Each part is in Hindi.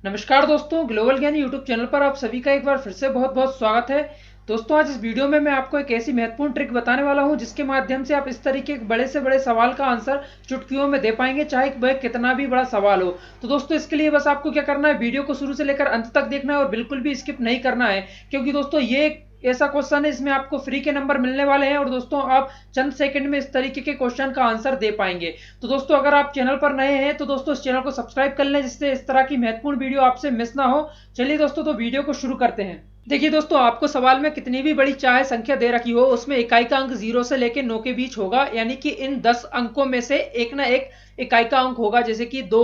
नमस्कार दोस्तों, ग्लोबल ज्ञानी यूट्यूब चैनल पर आप सभी का एक बार फिर से बहुत बहुत स्वागत है। दोस्तों, आज इस वीडियो में मैं आपको एक ऐसी महत्वपूर्ण ट्रिक बताने वाला हूं जिसके माध्यम से आप इस तरीके के बड़े से बड़े सवाल का आंसर चुटकियों में दे पाएंगे, चाहे वह कितना भी बड़ा सवाल हो। तो दोस्तों, इसके लिए बस आपको क्या करना है, वीडियो को शुरू से लेकर अंत तक देखना है और बिल्कुल भी स्किप नहीं करना है, क्योंकि दोस्तों ये ऐसा क्वेश्चन है इसमें आपको फ्री के नंबर मिलने वाले हैं और दोस्तों आप चंद सेकंड में इस तरीके के क्वेश्चन का आंसर दे पाएंगे। तो दोस्तों, अगर आप चैनल पर नए हैं तो दोस्तों इस चैनल को सब्सक्राइब कर लें, जिससे इस तरह की महत्वपूर्ण वीडियो आपसे मिस ना हो। चलिए दोस्तों, तो वीडियो को शुरू करते हैं। देखिए दोस्तों, आपको सवाल में कितनी भी बड़ी चाहे संख्या दे रखी हो, उसमें इकाई का अंक 0 से लेकर 9 के बीच होगा, यानी कि इन 10 अंकों में से एक ना एक इकाई का अंक होगा, जैसे कि 2,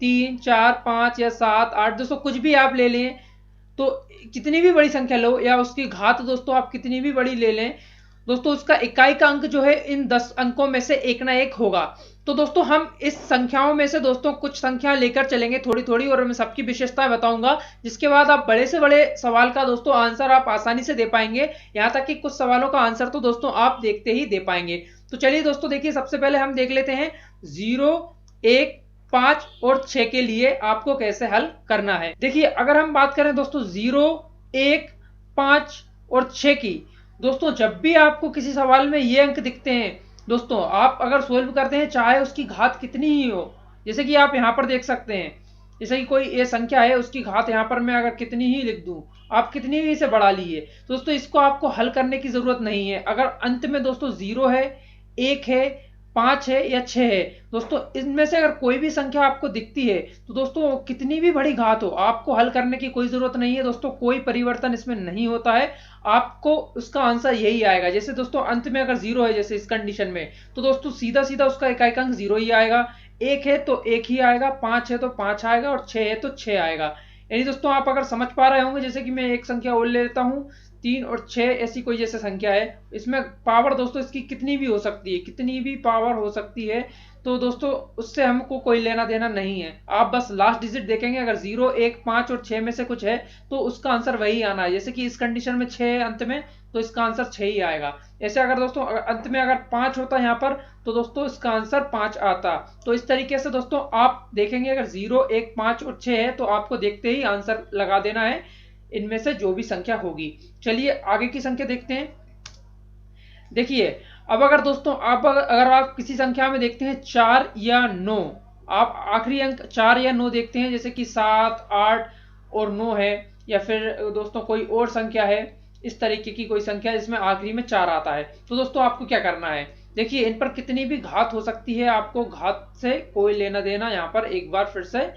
3, 4, 5 या 7, 8। दोस्तों कुछ भी आप ले लें, तो कितनी भी बड़ी संख्या लो या उसकी घात दोस्तों आप कितनी भी बड़ी ले लें, दोस्तों उसका इकाई का अंक जो है इन 10 अंकों में से एक ना एक होगा। तो दोस्तों हम इस संख्याओं में से दोस्तों कुछ संख्या लेकर चलेंगे थोड़ी थोड़ी, और मैं सबकी विशेषताएं बताऊंगा, जिसके बाद आप बड़े से बड़े सवाल का दोस्तों आंसर आप आसानी से दे पाएंगे। यहां तक कि कुछ सवालों का आंसर तो दोस्तों आप देखते ही दे पाएंगे। तो चलिए दोस्तों, देखिए सबसे पहले हम देख लेते हैं 0, 1, 5 और 6 के लिए आपको कैसे हल करना है। देखिए, अगर हम बात करें दोस्तों 0, 1, 5 और 6 की, दोस्तों जब भी आपको किसी सवाल में ये अंक दिखते हैं, दोस्तों आप अगर सोल्व करते हैं, चाहे उसकी घात कितनी ही हो, जैसे कि आप यहां पर देख सकते हैं, जैसे कि कोई ये संख्या है, उसकी घात यहां पर मैं अगर कितनी ही लिख दूं, आप कितनी ही इसे बढ़ा लीजिए, दोस्तों इसको आपको हल करने की जरूरत नहीं है। अगर अंत में दोस्तों 0 है, 1 है, 5 है या 6 है, दोस्तों इनमें से अगर कोई भी संख्या आपको दिखती है, तो दोस्तों कितनी भी बड़ी घात हो, आपको हल करने की कोई जरूरत नहीं है। दोस्तों कोई परिवर्तन इसमें नहीं होता है, आपको उसका आंसर यही आएगा। जैसे दोस्तों अंत में अगर 0 है, जैसे इस कंडीशन में, तो दोस्तों सीधा सीधा उसका इकाई का अंक 0 ही आएगा। 1 है तो 1 ही आएगा, 5 है तो 5 आएगा और 6 है तो 6 आएगा। यानी दोस्तों आप अगर समझ पा रहे होंगे, जैसे कि मैं एक संख्या और ले लेता हूं, 3 और 6 ऐसी कोई जैसे संख्या है, इसमें पावर दोस्तों इसकी कितनी भी हो सकती है, कितनी भी पावर हो सकती है, तो दोस्तों उससे हमको कोई लेना देना नहीं है। आप बस लास्ट डिजिट देखेंगे, अगर 0, 1, 5 और 6 में से कुछ है तो उसका आंसर वही आना है। जैसे कि इस कंडीशन में 6 है अंत में, तो इसका आंसर 6 ही आएगा। ऐसे अगर दोस्तों अंत में अगर 5 होता यहाँ पर, तो दोस्तों इसका आंसर 5 आता। तो इस तरीके से दोस्तों आप देखेंगे, अगर 0, 1, 5 और 6 है तो आपको देखते ही आंसर लगा देना है इनमें से जो भी संख्या होगी। चलिए आगे की संख्या देखते हैं। देखिए, अब अगर दोस्तों अगर आप किसी संख्या में देखते हैं 4 या 9, आप आखिरी अंक 4 या 9 देखते हैं, जैसे कि 7, 8 और 9 है, या फिर दोस्तों कोई और संख्या है, इस तरीके की कोई संख्या जिसमें आखिरी में 4 आता है, तो दोस्तों आपको क्या करना है, देखिए इन पर कितनी भी घात हो सकती है, आपको घात से कोई लेना देना यहाँ पर एक बार फिर से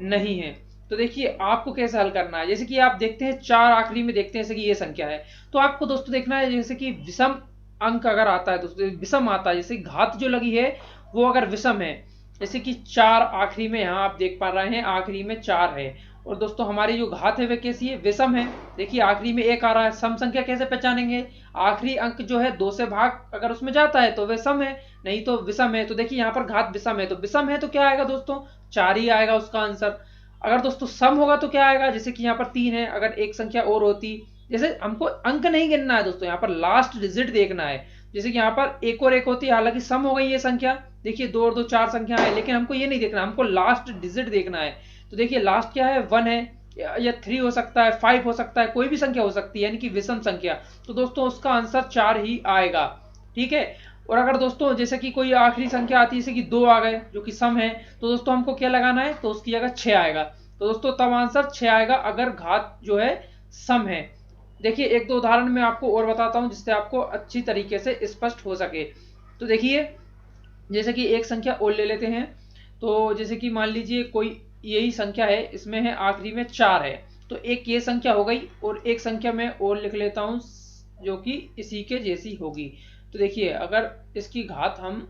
नहीं है। तो देखिए आपको कैसे हल करना है, जैसे कि आप देखते हैं 4 आखिरी में देखते हैं, जैसे कि ये संख्या है, तो आपको दोस्तों देखना है, जैसे कि विषम अंक अगर आता है दोस्तों, विषम आता है, जैसे घात जो लगी है वो अगर विषम है, जैसे कि 4 आखिरी में, यहाँ आप देख पा रहे हैं आखिरी में 4 है, और दोस्तों हमारी जो घात है वह कैसी है, विषम है। देखिए आखिरी में 1 आ रहा है, सम संख्या कैसे पहचानेंगे, आखिरी अंक जो है 2 से भाग अगर उसमें जाता है तो वह सम है, नहीं तो विषम है। तो देखिए यहाँ पर घात विषम है, तो विषम है तो क्या आएगा दोस्तों, 4 ही आएगा उसका आंसर। अगर दोस्तों सम होगा तो क्या आएगा, जैसे कि यहाँ पर 3 है, अगर एक संख्या और होती, जैसे हमको अंक नहीं गिनना है दोस्तों, यहाँ पर लास्ट डिजिट देखना है, जैसे कि यहाँ पर 1 और 1 होती है, हालांकि सम हो गई ये संख्या, देखिए 2 और 2 4 संख्या है, लेकिन हमको ये नहीं देखना, हमको लास्ट डिजिट देखना है। तो देखिए लास्ट क्या है, 1 है, या 3 हो सकता है, 5 हो सकता है, कोई भी संख्या हो सकती है, यानी कि विषम संख्या, तो दोस्तों उसका आंसर 4 ही आएगा। ठीक है। और अगर दोस्तों जैसे कि कोई आखिरी संख्या आती है, जैसे कि 2 आ गए जो कि सम है, तो दोस्तों हमको क्या लगाना है, तो उसकी जगह 6 आएगा, तो दोस्तों तब आंसर 6 आएगा अगर घात जो है सम है। देखिए एक दो उदाहरण मैं आपको और बताता हूं, जिससे आपको अच्छी तरीके से स्पष्ट हो सके। तो देखिए, जैसे कि एक संख्या और ले लेते हैं, तो जैसे कि मान लीजिए कोई यही संख्या है, इसमें है आखिरी में 4 है, तो एक ये संख्या हो गई, और एक संख्या मैं और लिख लेता हूं जो कि इसी के जैसी होगी। तो देखिए अगर इसकी घात हम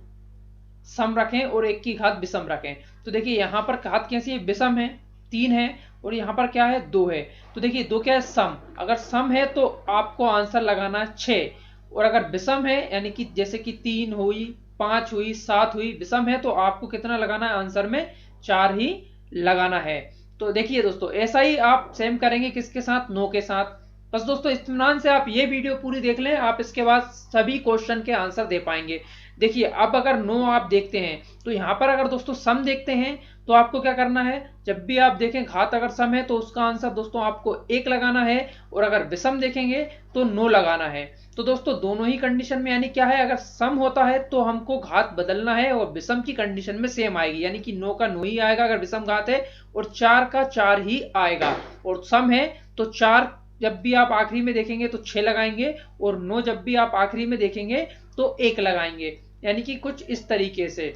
सम रखें और एक की घात विषम रखें, तो देखिए यहाँ पर घात कैसी है, विषम है, 3 है, और यहाँ पर क्या है, 2 है। तो देखिए 2 क्या है, सम, अगर सम है तो आपको आंसर लगाना है 6, और अगर विषम है, यानी कि जैसे कि 3 हुई, 5 हुई, 7 हुई, विषम है तो आपको कितना लगाना है, आंसर में 4 ही लगाना है। तो देखिए दोस्तों ऐसा ही आप सेम करेंगे किसके साथ, 9 के साथ। बस दोस्तों इत्मीनान से आप ये वीडियो पूरी देख लें, आप इसके बाद सभी क्वेश्चन के आंसर दे पाएंगे। देखिए अब अगर 9 आप देखते हैं, तो यहाँ पर अगर दोस्तों सम देखते हैं, तो आपको क्या करना है, जब भी आप देखें घात अगर सम है तो उसका आंसर दोस्तों आपको 1 लगाना है, और अगर विषम देखेंगे तो 9 लगाना है। तो दोस्तों दोनों ही कंडीशन में यानी क्या है, अगर सम होता है तो हमको घात बदलना है, और विषम की कंडीशन में सेम आएगी, यानी कि 9 का 9 ही आएगा अगर विषम घात है, और 4 का 4 ही आएगा। और सम है तो 4 जब भी आप आखिरी में देखेंगे तो 6 लगाएंगे, और 9 जब भी आप आखिरी में देखेंगे तो 1 लगाएंगे। यानी कि कुछ इस तरीके से,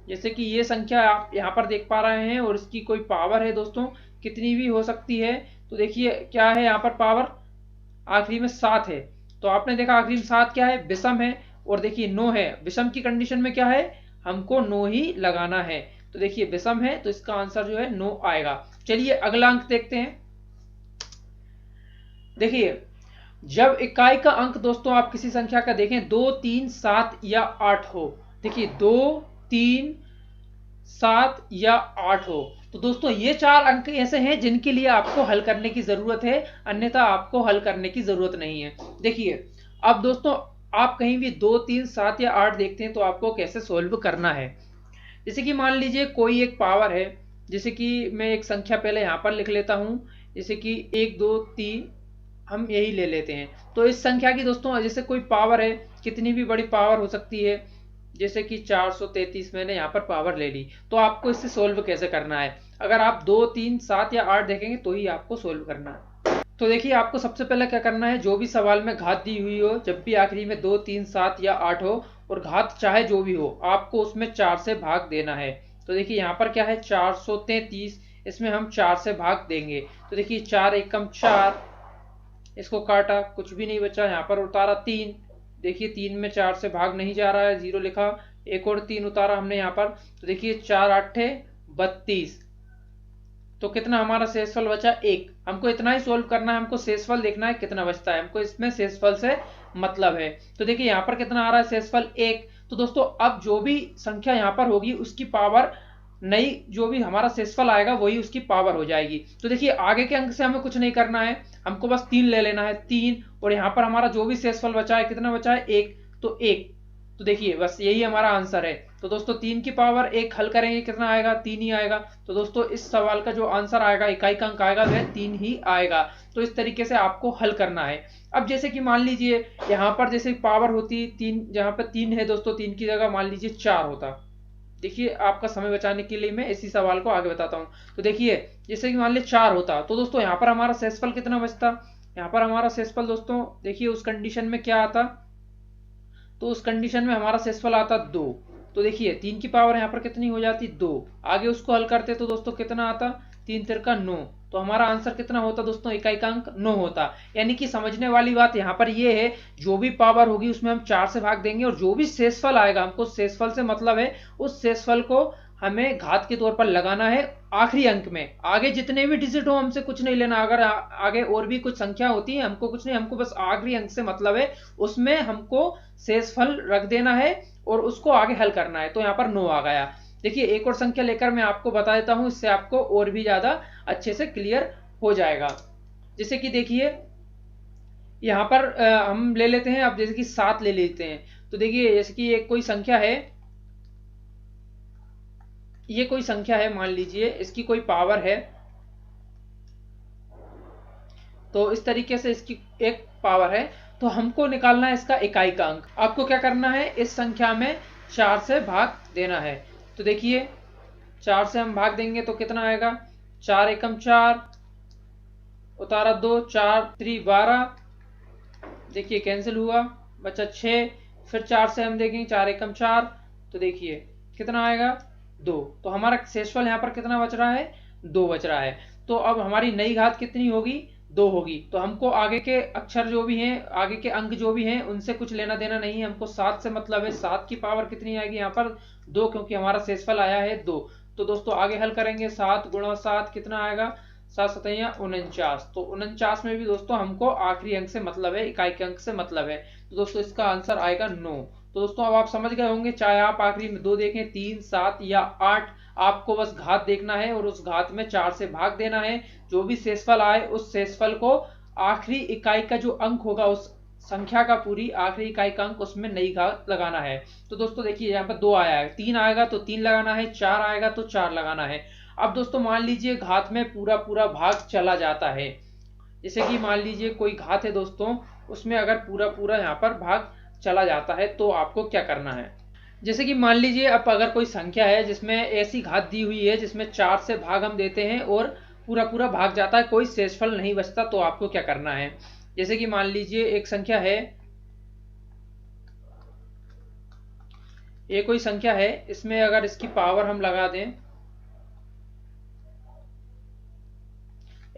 जैसे कि ये संख्या आप यहाँ पर देख पा रहे हैं, और इसकी कोई पावर है दोस्तों कितनी भी हो सकती है। तो देखिए क्या है यहाँ पर पावर, आखिरी में 7 है, तो आपने देखा आखिरी में 7 क्या है, विषम है, और देखिए 9 है, विषम की कंडीशन में क्या है, हमको 9 ही लगाना है। तो देखिए विषम है तो इसका आंसर जो है 9 आएगा। चलिए अगला अंक देखते हैं। देखिए जब इकाई का अंक दोस्तों आप किसी संख्या का देखें 2, 3, 7 या 8 हो, देखिए 2, 3, 7 या 8 हो, तो दोस्तों ये 4 अंक ऐसे हैं जिनके लिए आपको हल करने की जरूरत है, अन्यथा आपको हल करने की जरूरत नहीं है। देखिए अब दोस्तों आप कहीं भी 2, 3, 7 या 8 देखते हैं तो आपको कैसे सोल्व करना है। जैसे कि मान लीजिए कोई एक पावर है, जैसे कि मैं एक संख्या पहले यहाँ पर लिख लेता हूँ, जैसे कि 1, 2, 3 हम यही ले लेते हैं। तो इस संख्या की दोस्तों जैसे कोई पावर है, कितनी भी बड़ी पावर हो सकती है, जैसे कि 433 मैंने यहाँ पर पावर ले ली, तो आपको इससे सोल्व कैसे करना है। अगर आप 2, 3, 7 या 8 देखेंगे तो ही आपको सोल्व करना है। तो देखिए आपको सबसे पहले क्या करना है, जो भी सवाल में घात दी हुई हो, जब भी आखिरी में 2, 3, 7 या 8 हो, और घात चाहे जो भी हो, आपको उसमें 4 से भाग देना है। तो देखिए यहाँ पर क्या है 433, इसमें हम 4 से भाग देंगे। तो देखिए 4 एकम 4, इसको काटा, कुछ भी नहीं बचा, यहाँ पर उतारा 3, देखिए 3 में 4 से भाग नहीं जा रहा है, 0 लिखा, एक और 3 उतारा हमने यहाँ पर, तो देखिए 4 8 32, तो कितना हमारा शेषफल बचा 1। हमको इतना ही सोल्व करना है, हमको शेषफल देखना है कितना बचता है, हमको इसमें शेषफल से मतलब है। तो देखिए यहाँ पर कितना आ रहा है शेषफल 1। तो दोस्तों अब जो भी संख्या यहाँ पर होगी उसकी पावर नई, जो भी हमारा शेषफल आएगा वही उसकी पावर हो जाएगी। तो देखिए आगे के अंक से हमें कुछ नहीं करना है, हमको बस 3 ले लेना है, 3, और यहाँ पर हमारा जो भी शेषफल बचा है कितना बचा है 1, तो 1। तो देखिए बस यही हमारा आंसर है। तो दोस्तों 3 की पावर 1 हल करेंगे कितना आएगा, 3 ही आएगा। तो दोस्तों इस सवाल का जो आंसर आएगा, इकाई का अंक आएगा, वह 3 ही आएगा। तो इस तरीके से आपको हल करना है। अब जैसे कि मान लीजिए यहाँ पर जैसे पावर होती 3, जहाँ पर 3 है दोस्तों, 3 की जगह मान लीजिए 4 होता। देखिए आपका समय बचाने के लिए मैं इसी सवाल को आगे बताता हूँ। तो देखिए जैसे कि मान लीजिए 4 होता, तो दोस्तों यहाँ पर हमारा शेषफल कितना बचता, यहाँ पर हमारा शेषफल दोस्तों देखिए उस कंडीशन में क्या आता, तो उस कंडीशन में हमारा शेषफल आता 2। तो देखिए 3 की पावर यहाँ पर कितनी हो जाती 2, आगे उसको हल करते तो दोस्तों कितना आता 3 तिरका 9। तो हमारा आंसर कितना होता दोस्तों, इकाई का अंक 9 होता। यानी कि समझने वाली बात यहाँ पर ये है, जो भी पावर होगी उसमें हम 4 से भाग देंगे, और जो भी शेषफल आएगा, हमको शेषफल से मतलब है, उस शेषफल को हमें घात के तौर पर लगाना है आखिरी अंक में। आगे जितने भी डिजिट हो हमसे कुछ नहीं लेना, अगर आगे और भी कुछ संख्या होती है हमको कुछ नहीं, हमको बस आखिरी अंक से मतलब है, उसमें हमको शेषफल रख देना है और उसको आगे हल करना है। तो यहाँ पर 9 आ गया। देखिए एक और संख्या लेकर मैं आपको बता देता हूं, इससे आपको और भी ज्यादा अच्छे से क्लियर हो जाएगा। जैसे कि देखिए यहाँ पर हम ले लेते हैं, अब जैसे कि 7 ले लेते हैं। तो देखिए जैसे कि एक कोई संख्या है, ये कोई संख्या है, मान लीजिए इसकी कोई पावर है, तो इस तरीके से इसकी एक पावर है, तो हमको निकालना है इसका इकाई का अंक। आपको क्या करना है, इस संख्या में 4 से भाग देना है। तो देखिए 4 से हम भाग देंगे तो कितना आएगा, 4 एकम 4, उतारा 2, 4 3 12, देखिए कैंसिल हुआ, बचा 6। फिर 4 से हम देखेंगे 4 एकम 4, तो देखिए कितना आएगा 2। तो हमारा शेषफल यहाँ पर कितना बच रहा है, 2 बच रहा है। तो अब हमारी नई घात कितनी होगी, 2 होगी। तो हमको आगे के अक्षर जो भी हैं, आगे के अंक जो भी हैं, उनसे कुछ लेना देना नहीं है, हमको 7 से मतलब है। 7 की पावर कितनी आएगी यहाँ पर 2, क्योंकि हमारा शेषफल आया है 2। तो दोस्तों आगे हल करेंगे, 7 गुणा 7 कितना आएगा, 7 सतैया 49। तो 49 में भी दोस्तों हमको आखिरी अंक से मतलब है, इकाई के अंक से मतलब है। तो दोस्तों इसका आंसर आएगा 9। तो दोस्तों अब आप समझ गए होंगे, चाहे आप आखिरी में 2 देखें, 3, 7 या 8, आपको बस घात देखना है और उस घात में 4 से भाग देना है। जो भी शेषफल आए उस शेषफल को आखिरी इकाई का जो अंक होगा, उस संख्या का पूरी आखिरी इकाई का अंक, उसमें नई घात लगाना है। तो दोस्तों देखिए यहाँ पर 2 आया है, 3 आएगा तो 3 लगाना है, 4 आएगा तो 4 लगाना है। अब दोस्तों मान लीजिए घात में पूरा पूरा भाग चला जाता है, जैसे कि मान लीजिए कोई घात है दोस्तों, उसमें अगर पूरा पूरा यहाँ पर भाग चला जाता है तो आपको क्या करना है। जैसे कि मान लीजिए अब अगर कोई संख्या है जिसमें ऐसी घात दी हुई है जिसमें 4 से भाग हम देते हैं और पूरा पूरा भाग जाता है, कोई शेषफल नहीं बचता, तो आपको क्या करना है। जैसे कि मान लीजिए एक संख्या है, ये कोई संख्या है, इसमें अगर इसकी पावर हम लगा दें,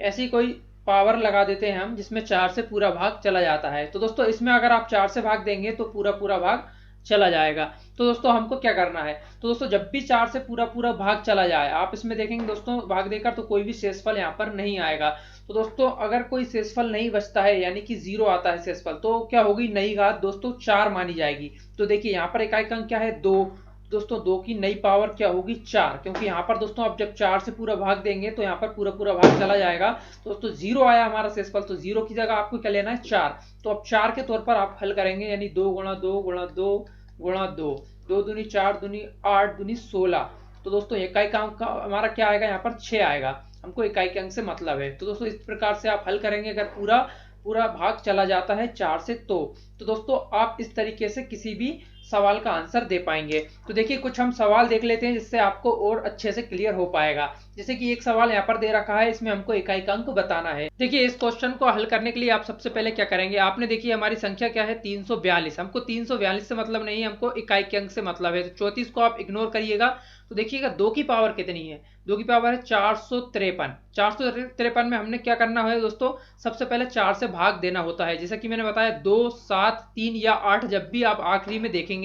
ऐसी कोई पावर लगा देते हैं हम जिसमें 4 से पूरा भाग चला जाता है, तो दोस्तों इसमें अगर आप 4 से भाग देंगे तो पूरा पूरा भाग चला जाएगा। तो दोस्तों हमको क्या करना है, तो दोस्तों जब भी 4 से पूरा पूरा भाग चला जाए, आप इसमें देखेंगे दोस्तों भाग देकर तो कोई भी शेषफल यहाँ पर नहीं आएगा। तो दोस्तों अगर कोई शेषफल नहीं बचता है यानी कि 0 आता है शेषफल, तो क्या होगी, नई घात दोस्तों 4 मानी जाएगी। तो देखिए यहाँ पर इकाई अंक क्या है, 2, दोस्तों 2 की नई पावर क्या होगी, 4, क्योंकि यहाँ पर दोस्तों अब जब 4 से पूरा भाग देंगे तो यहाँ पर पूरा पूरा भाग चला जाएगा। तो दोस्तों 0 आया हमारा शेषफल, तो 0 की जगह आपको क्या लेना है, 4। तो अब 4 के तौर पर आप हल करेंगे, यानी 2 गुणा 2 गुणा 2 गुणा 2, 2 दूनी 4 दूनी 8 दूनी 16। तो दोस्तों इकाई का अंक हमारा क्या आएगा, यहाँ पर 6 आएगा, हमको इकाई के अंक से मतलब है। तो दोस्तों इस प्रकार से आप हल करेंगे अगर पूरा पूरा भाग चला जाता है 4 से। तो दोस्तों आप इस तरीके से किसी भी सवाल का आंसर दे पाएंगे। तो देखिए कुछ हम सवाल देख लेते हैं जिससे आपको और अच्छे से क्लियर हो पाएगा। जैसे कि एक सवाल यहाँ पर दे रखा है, इसमें हमको इकाई का अंक बताना है। देखिए इस क्वेश्चन को हल करने के लिए आप सबसे पहले क्या करेंगे, आपने देखिए हमारी संख्या क्या है, 342। हमको 342 से मतलब नहीं है, हमको इकाई के अंक से मतलब है। तो 34 को आप इग्नोर करिएगा। तो देखिएगा 2 की पावर कितनी है, 2 की पावर है 453। 453 में हमने क्या करना है दोस्तों, सबसे पहले 4 से भाग देना होता है। जैसा कि मैंने बताया 2, 7, 3 या 8 जब भी आप आखिरी में देखेंगे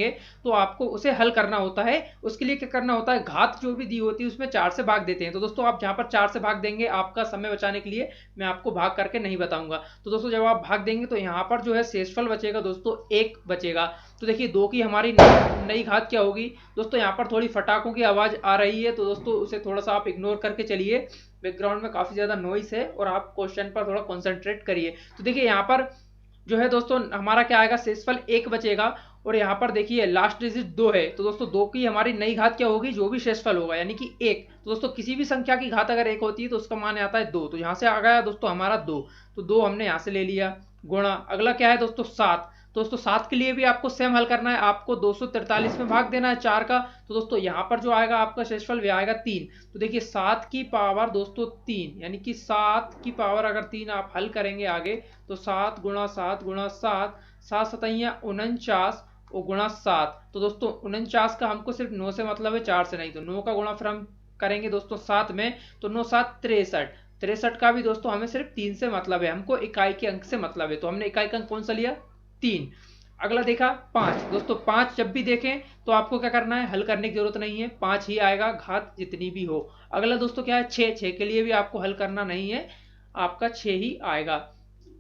तो आपको उसे हल करना होता है। उसके लिए क्या करना होता है, घात जो भी दी होती है उसमें 4 से भाग देते हैं। तो दोस्तों आप जहां पर 4 से भाग देंगे, आपका समय बचाने के लिए मैं आपको भाग करके नहीं बताऊंगा। तो दोस्तों जब आप भाग देंगे तो यहाँ पर जो है शेषफल बचेगा दोस्तों 1 बचेगा। तो देखिए 2 की हमारी नई घात क्या होगी दोस्तों, यहाँ पर थोड़ी फटाकों की आवाज आ रही है, तो दोस्तों उसे थोड़ा सा आप इग्नोर करके चलिए, बैकग्राउंड में काफी ज्यादा नॉइस है और आप क्वेश्चन पर थोड़ा कॉन्सेंट्रेट करिए। तो देखिए यहाँ पर जो है दोस्तों हमारा क्या आएगा, शेषफल 1 बचेगा। और यहाँ पर देखिए लास्ट डिजिट 2 है, तो दोस्तों 2 की हमारी नई घात क्या होगी, जो भी शेषफल होगा यानी कि 1। तो दोस्तों किसी भी संख्या की घात अगर 1 होती है तो उसका मान आता है 2। तो यहाँ से आ गया दोस्तों हमारा 2, तो 2 हमने यहाँ से ले लिया। गुणा अगला क्या है दोस्तों 7। तो दोस्तों 7 के लिए भी आपको सेम हल करना है, आपको 243 में भाग देना है 4 का। तो दोस्तों यहाँ पर जो आएगा आपका शेषफल वे आएगा 3। तो देखिए 7 की पावर दोस्तों 3, यानी कि 7 की पावर अगर 3 आप हल करेंगे आगे, तो 7 गुणा 7 गुणा 7, 7 सतैया 49 और गुणा 7। तो दोस्तों 49 का हमको सिर्फ 9 से मतलब है, 4 से नहीं। तो 9 का गुणा फिर हम करेंगे दोस्तों 7 में, तो 9 7 63। 63 का भी दोस्तों हमें सिर्फ 3 से मतलब है, हमको इकाई के अंक से मतलब है। तो हमने इकाई का अंक कौन सा लिया, 3। अगला देखा 5। दोस्तों 5 जब भी देखें तो आपको क्या करना है, हल करने की जरूरत नहीं है, 5 ही आएगा घात जितनी भी हो। अगला दोस्तों क्या है 6। 6 के लिए भी आपको हल करना नहीं है, आपका 6 ही आएगा।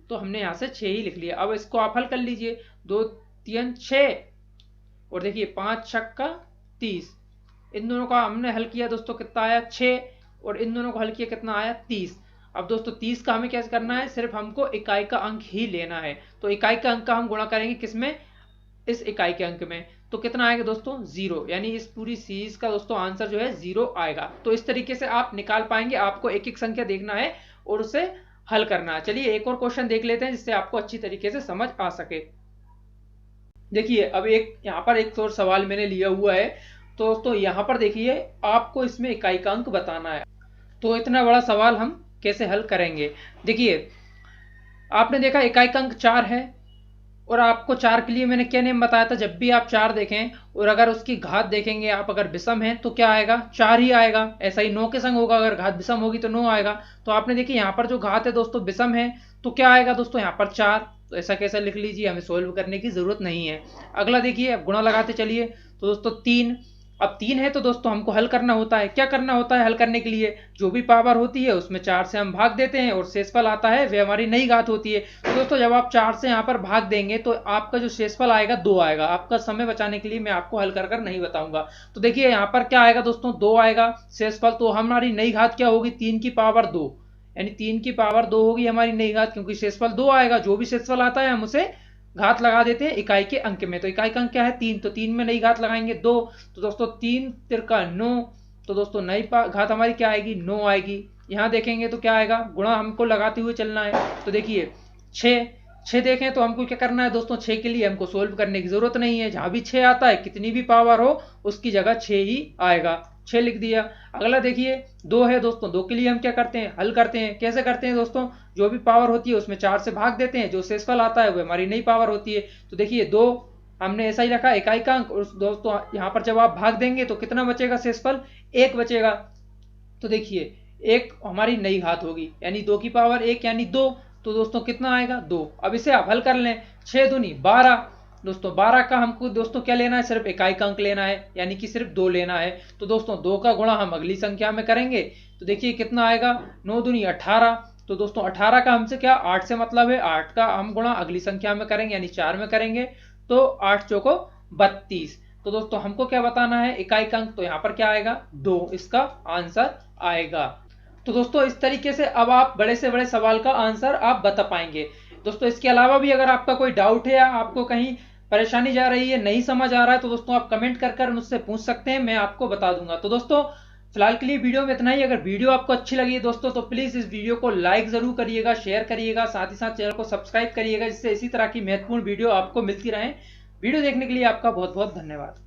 तो हमने यहाँ से 6 ही लिख लिया। अब इसको आप हल कर लीजिए, 2 3 6 और देखिए 5 छक्का 30। इन दोनों का हमने हल किया दोस्तों, कितना आया 6, और इन दोनों को हल किया कितना आया 30। अब दोस्तों 30 का हमें क्या करना है, सिर्फ हमको इकाई का अंक ही लेना है। तो इकाई का अंक का हम गुणा करेंगे किसमें, इस इकाई के अंक में। तो कितना आएगा दोस्तों 0, यानी इस पूरी सीरीज का दोस्तों आंसर जो है 0 आएगा। तो इस तरीके से आप निकाल पाएंगे, आपको एक एक संख्या देखना है और उसे हल करना है। चलिए एक और क्वेश्चन देख लेते हैं जिससे आपको अच्छी तरीके से समझ आ सके। देखिए अब एक यहाँ पर एक और सवाल मैंने लिया हुआ है। तो दोस्तों यहाँ पर देखिए आपको इसमें इकाई का अंक बताना है। तो इतना बड़ा सवाल हम कैसे हल करेंगे। देखिए आपने देखा इकाई का अंक 4 है, और आपको 4 के लिए मैंने क्या नियम बताया था, जब भी आप 4 देखें और अगर उसकी घात देखेंगे आप, अगर विषम है तो क्या आएगा, 4 ही आएगा। ऐसा ही 9 के संग होगा, अगर घात विषम होगी तो 9 आएगा। तो आपने देखिए यहाँ पर जो घात है दोस्तों विषम है, तो क्या आएगा दोस्तों यहाँ पर 4। तो ऐसा कैसा लिख लीजिए, हमें सोल्व करने की जरूरत नहीं है। अगला देखिए अब गुणा लगाते चलिए, तो दोस्तों 3। अब 3 है तो दोस्तों हमको हल करना होता है। क्या करना होता है हल करने के लिए, जो भी पावर होती है उसमें 4 से हम भाग देते हैं और शेषफल आता है वे हमारी नई घात होती है। तो दोस्तों जब आप 4 से यहाँ पर भाग देंगे तो आपका जो शेषफल आएगा 2 आएगा। आपका समय बचाने के लिए मैं आपको हल कर नहीं बताऊंगा। तो देखिए यहाँ पर क्या आएगा दोस्तों 2 आएगा शेषफल। तो हमारी नई घात क्या होगी, 3 की पावर 2, यानी 3 की पावर 2 होगी हमारी नई घात, क्योंकि शेषफल 2 आएगा। जो भी शेषफल आता है हम उसे घात लगा देते हैं इकाई के अंक में। तो इकाई का अंक क्या है 3, तो 3 में नई घात लगाएंगे 2। तो दोस्तों 3 तिरका 9, तो दोस्तों नई घात हमारी क्या आएगी, 9 आएगी। यहाँ देखेंगे तो क्या आएगा, गुणा हमको लगाते हुए चलना है। तो देखिए 6 देखें तो हमको क्या करना है दोस्तों, 6 के लिए हमको सोल्व करने की जरूरत नहीं है। जहां भी 6 आता है, कितनी भी पावर हो उसकी जगह 6 ही आएगा, 6 लिख दिया। अगला देखिए 2 है दोस्तों, 2 के लिए हम क्या करते हैं, हल करते हैं। कैसे करते हैं दोस्तों, जो भी पावर होती है उसमें 4 से भाग देते हैं, जो शेषफल आता है वो हमारी नई पावर होती है। तो देखिए 2 हमने ऐसा ही रखा इकाई का अंक, और दोस्तों यहाँ पर जब आप भाग देंगे तो कितना बचेगा शेषफल, 1 बचेगा। तो देखिए 1 हमारी नई घात होगी, यानी 2 की पावर 1 यानी 2। तो दोस्तों कितना आएगा, 2। अब इसे आप हल कर लें, 6 दूनी 12। दोस्तों 12 का हमको दोस्तों क्या लेना है, सिर्फ इकाई का अंक लेना है, यानी कि सिर्फ 2 लेना है। तो दोस्तों 2 का गुणा हम अगली संख्या में करेंगे, तो देखिए कितना आएगा, 9 दूनी 18। तो दोस्तों 18 का हमसे क्या, 8 से मतलब है, 8 का हम गुणा अगली संख्या में करेंगे, यानी 4 में करेंगे। तो 8 चौको 32। तो दोस्तों हमको क्या बताना है, इकाई का अंक, तो यहाँ पर क्या आएगा, 2 इसका आंसर आएगा। तो दोस्तों इस तरीके से अब आप बड़े से बड़े सवाल का आंसर आप बता पाएंगे। दोस्तों इसके अलावा भी अगर आपका कोई डाउट है या आपको कहीं परेशानी जा रही है, नहीं समझ आ रहा है, तो दोस्तों आप कमेंट कर कर मुझसे पूछ सकते हैं, मैं आपको बता दूंगा। तो दोस्तों फिलहाल के लिए वीडियो में इतना ही। अगर वीडियो आपको अच्छी लगी है दोस्तों तो प्लीज इस वीडियो को लाइक जरूर करिएगा, शेयर करिएगा, साथ ही साथ चैनल को सब्सक्राइब करिएगा, जिससे इसी तरह की महत्वपूर्ण वीडियो आपको मिलती रहे। वीडियो देखने के लिए आपका बहुत बहुत धन्यवाद।